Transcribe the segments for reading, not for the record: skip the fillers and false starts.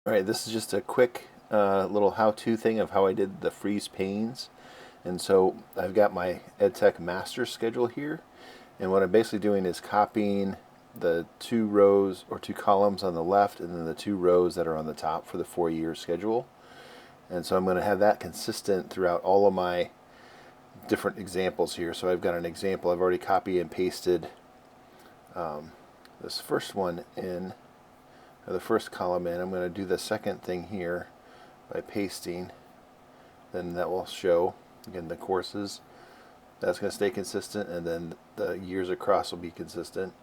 Alright, this is just a quick little how-to thing of how I did the FreezePanes. And so I've got my EdTech master schedule here, and what I'm basically doing is copying the 2 rows or 2 columns on the left and then the 2 rows that are on the top for the 4-year schedule. And so I'm going to have that consistent throughout all of my different examples here. So I've got an example, I've already copied and pasted this first one in, or the first column in. I'm going to do the second thing here by pasting. Then that will show, again, the courses. That's going to stay consistent, and then the years across will be consistent.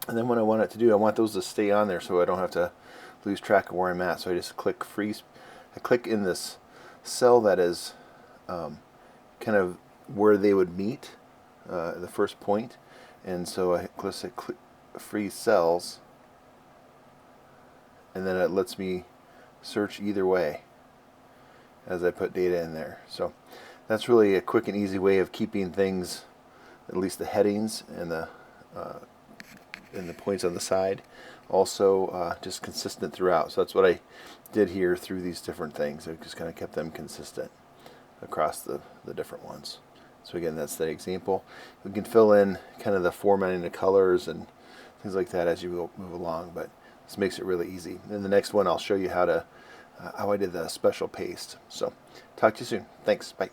And then what I want it to do, I want those to stay on there so I don't have to lose track of where I'm at. So I just click freeze. I click in this cell that is kind of where they would meet, the first point. And so I click freeze cells, and then it lets me search either way as I put data in there. So that's really a quick and easy way of keeping things, at least the headings and the points on the side, also just consistent throughout. So that's what I did here through these different things. I just kind of kept them consistent across the different ones. So again, that's the example. We can fill in kind of the formatting, the colors and things like that as you move along, but this makes it really easy. In the next one, I'll show you how I did the special paste. So talk to you soon. Thanks. Bye.